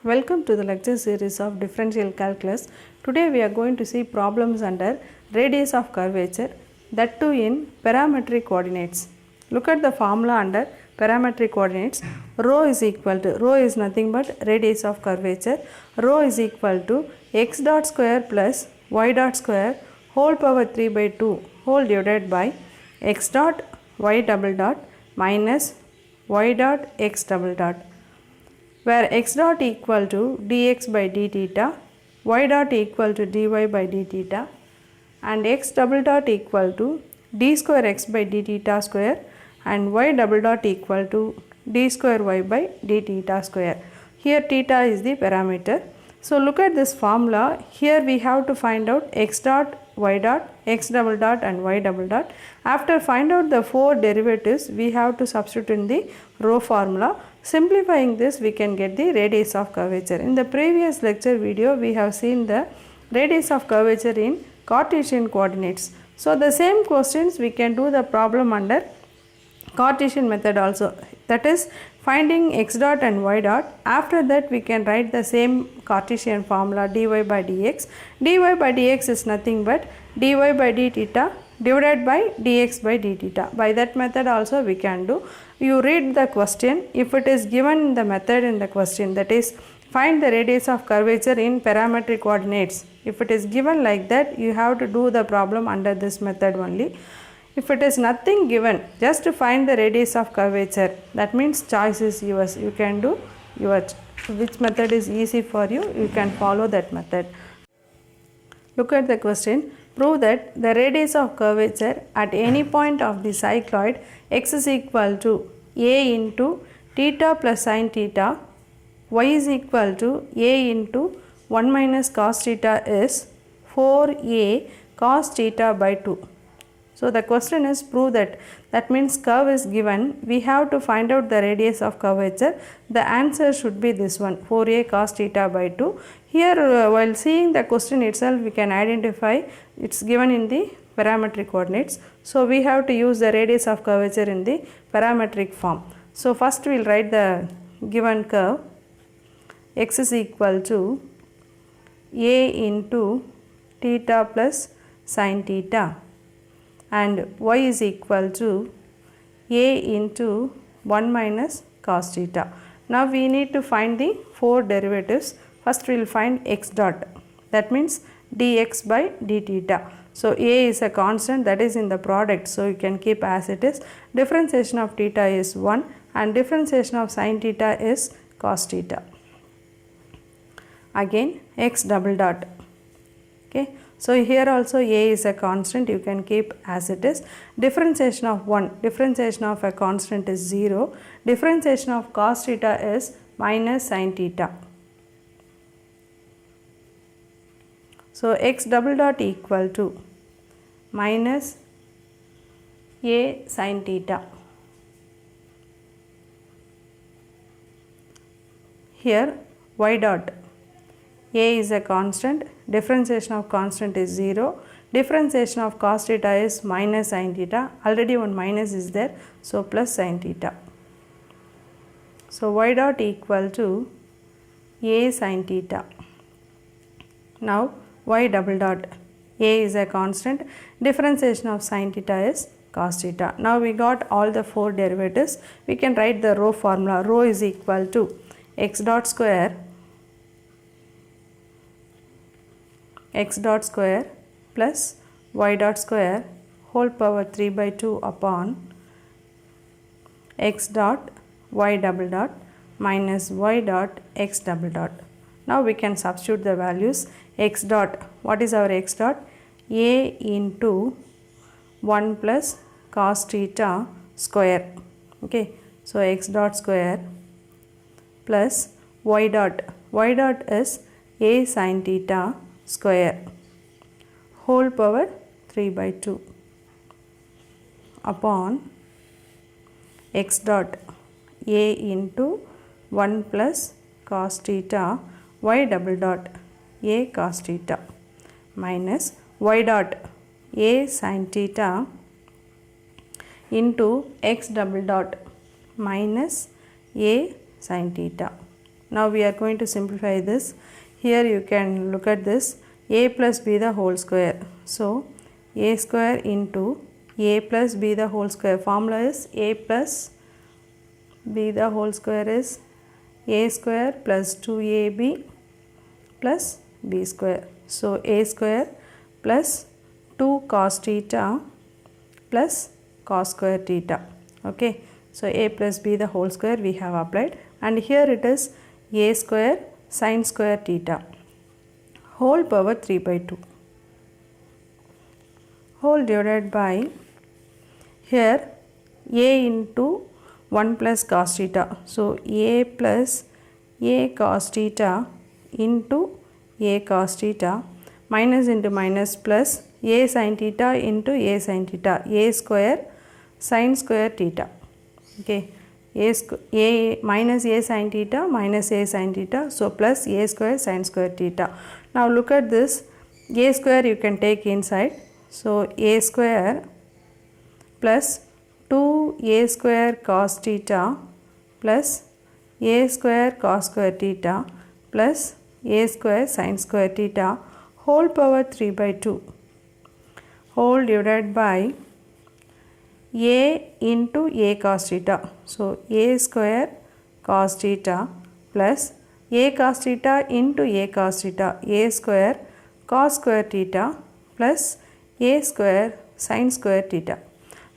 Welcome to the lecture series of differential calculus. Today we are going to see problems under radius of curvature, that too in parametric coordinates. Look at the formula under parametric coordinates. Rho is nothing but radius of curvature. Rho is equal to x dot square plus y dot square whole power 3 by 2 whole divided by x dot y double dot minus y dot x double dot, where x dot equal to dx by d theta, y dot equal to dy by d theta, and x double dot equal to d square x by d theta square, and y double dot equal to d square y by d theta square. Here theta is the parameter. So look at this formula. Here we have to find out x dot, y dot, x double dot and y double dot. After find out the four derivatives, we have to substitute in the rho formula. Simplifying this, we can get the radius of curvature. In the previous lecture video, we have seen the radius of curvature in Cartesian coordinates. So the same questions we can do the problem under Cartesian method also, that is finding x dot and y dot. After that we can write the same Cartesian formula dy by dx. dy by dx is nothing but dy by d theta divided by dx by d theta. By that method also we can do. You read the question. If it is given in the method in the question, that is find the radius of curvature in parametric coordinates, if it is given like that, you have to do the problem under this method only. If it is nothing given, just to find the radius of curvature, that means choice is yours. You can do which method is easy for you, you can follow that method. Look at the question. Prove that the radius of curvature at any point of the cycloid x is equal to a into theta plus sin theta, y is equal to a into 1 minus cos theta is 4a cos theta by 2. So the question is prove that means curve is given, we have to find out the radius of curvature. The answer should be this one, 4a cos theta by 2. Here while seeing the question itself, we can identify it's given in the parametric coordinates. So we have to use the radius of curvature in the parametric form. So first we will write the given curve. X is equal to a into theta plus sin theta, and y is equal to a into 1 minus cos theta. Now we need to find the four derivatives. First we will find x dot, that means dx by d theta. So a is a constant, that is in the product, so you can keep as it is. Differentiation of theta is 1 and differentiation of sin theta is cos theta. Again x double dot. Okay. So here also a is a constant, you can keep as it is. Differentiation of 1, differentiation of a constant is 0. Differentiation of cos theta is minus sin theta. So x double dot equal to minus a sin theta. Here y dot, a is a constant, differentiation of constant is 0, differentiation of cos theta is minus sin theta, already one minus is there, so plus sin theta. So y dot equal to a sin theta. Now y double dot, a is a constant, differentiation of sin theta is cos theta. Now we got all the four derivatives. We can write the rho formula. Rho is equal to x dot square plus y dot square whole power 3 by 2 upon x dot y double dot minus y dot x double dot. Now we can substitute the values. X dot, what is our x dot? A into 1 plus cos theta square. Okay, so x dot square plus y dot is a sin theta square whole power 3 by 2 upon x dot a into 1 plus cos theta y double dot a cos theta minus y dot a sin theta into x double dot minus a sin theta. Now we are going to simplify this. Here you can look at this, a plus b the whole square. So a square into a plus b the whole square. Formula is a plus b the whole square is a square plus 2ab plus b square. So a square plus 2 cos theta plus cos square theta. Okay. So a plus b the whole square we have applied, and here it is a square sin square theta whole power 3 by 2 whole divided by here a into 1 plus cos theta. So a plus a cos theta into a cos theta minus into minus plus a sin theta into a sin theta, a square sin square theta. Okay, a minus a sin theta minus a sin theta, so plus a square sin square theta. Now look at this, a square you can take inside, so a square plus 2a square cos theta plus a square cos square theta plus a square sin square theta whole power 3 by 2 whole divided by a into a cos theta. So a square cos theta plus a cos theta into a cos theta, a square cos square theta plus a square sin square theta.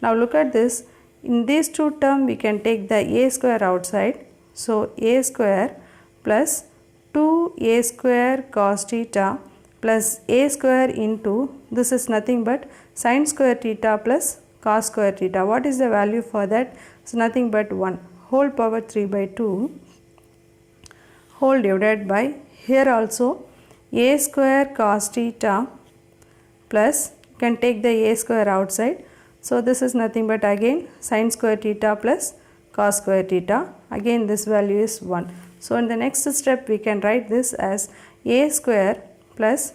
Now look at this, in these two terms we can take the a square outside. So a square plus 2a square cos theta plus a square into, this is nothing but sin square theta plus cos square theta. What is the value for that? It's nothing but 1 whole power 3 by 2 whole divided by, here also a square cos theta plus, you can take the a square outside. So this is nothing but again sin square theta plus cos square theta. Again this value is 1. So in the next step we can write this as a square plus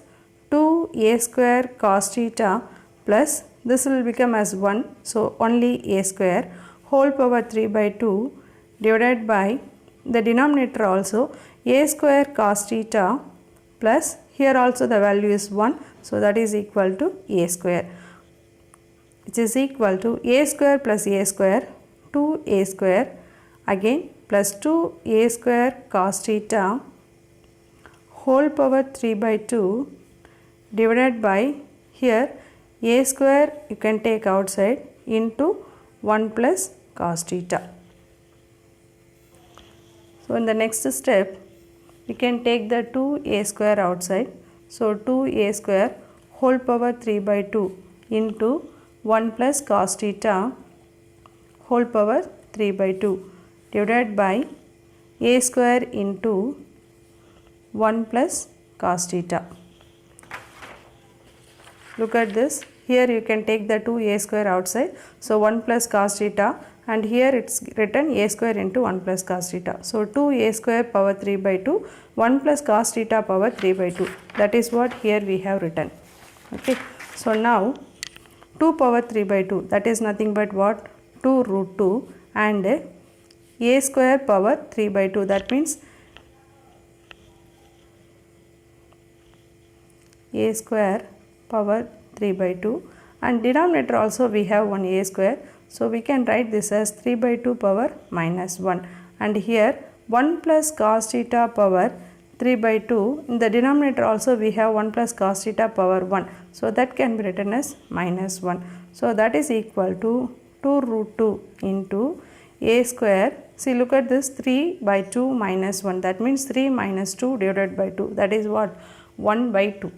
2a square cos theta plus, this will become as 1, so only a square whole power 3 by 2 divided by the denominator also a square cos theta plus, here also the value is 1, so that is equal to a square, which is equal to a square plus a square 2a square again plus 2a square cos theta whole power 3 by 2 divided by, here a square you can take outside into 1 plus cos theta. So in the next step we can take the 2a square outside. So 2a square whole power 3 by 2 into 1 plus cos theta whole power 3 by 2 divided by a square into 1 plus cos theta. Look at this, here you can take the 2a square outside, so 1 plus cos theta, and here it's written a square into 1 plus cos theta. So 2a square power 3 by 2 1 plus cos theta power 3 by 2, that is what here we have written. Okay. So now 2 power 3 by 2, that is nothing but what, 2 root 2, and a square power 3 by 2, that means a square power 3 by 2, and denominator also we have one a square, so we can write this as 3 by 2 power minus 1, and here 1 plus cos theta power 3 by 2, in the denominator also we have 1 plus cos theta power 1, so that can be written as minus 1. So that is equal to 2 root 2 into a square, see look at this, 3 by 2 minus 1, that means 3 minus 2 divided by 2, that is what, 1 by 2.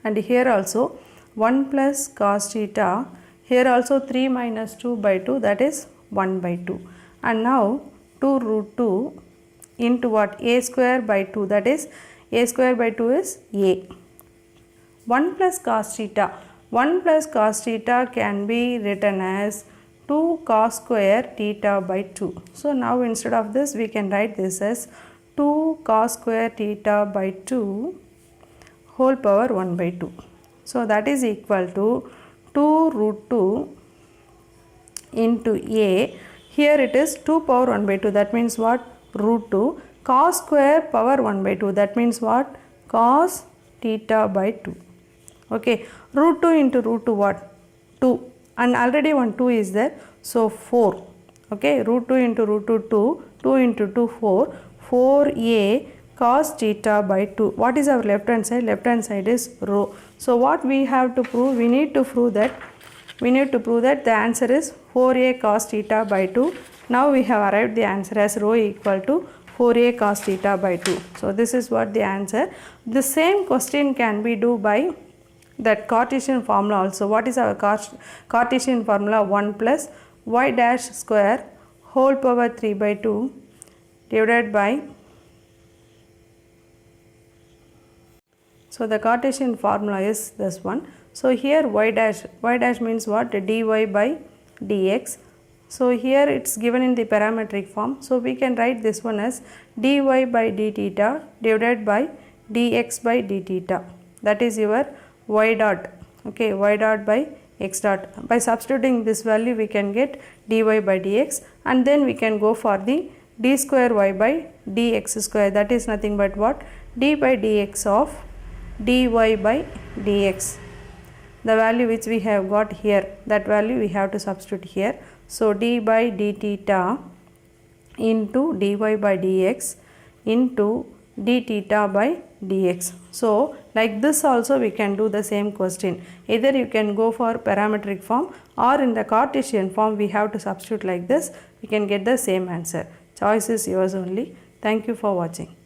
And here also 1 plus cos theta, here also 3 minus 2 by 2, that is 1 by 2. And now 2 root 2 into what, a square by 2, that is a square by 2 is a. 1 plus cos theta, 1 plus cos theta can be written as 2 cos square theta by 2. So now instead of this we can write this as 2 cos square theta by 2 whole power 1 by 2. So that is equal to 2 root 2 into a, here it is 2 power 1 by 2, that means what, root 2 cos square power 1 by 2. That means what? Cos theta by 2. Okay, root 2 into root 2 what? 2, and already one 2 is there, so 4. Okay, root 2 into root 2 2, 2 into 2 4, 4a cos theta by 2. What is our left hand side? Left hand side is rho. So what we have to prove? We need to prove that the answer is 4a cos theta by 2. Now we have arrived the answer as rho equal to 4a cos theta by 2. So this is what the answer. The same question can be do by that Cartesian formula also. What is our Cartesian formula? 1 plus y dash square whole power 3 by 2 divided by, so the Cartesian formula is this one. So here y dash means what? dy by dx. So here it's given in the parametric form. So we can write this one as dy by d theta divided by dx by d theta. That is your y dot. Okay, y dot by x dot. By substituting this value we can get dy by dx, and then we can go for the d square y by dx square. That is nothing but what? d by dx of dy by dx. The value which we have got here, that value we have to substitute here. So d by d theta into dy by dx into d theta by dx. So like this also we can do the same question. Either you can go for parametric form, or in the Cartesian form we have to substitute like this. We can get the same answer. Choice is yours only. Thank you for watching.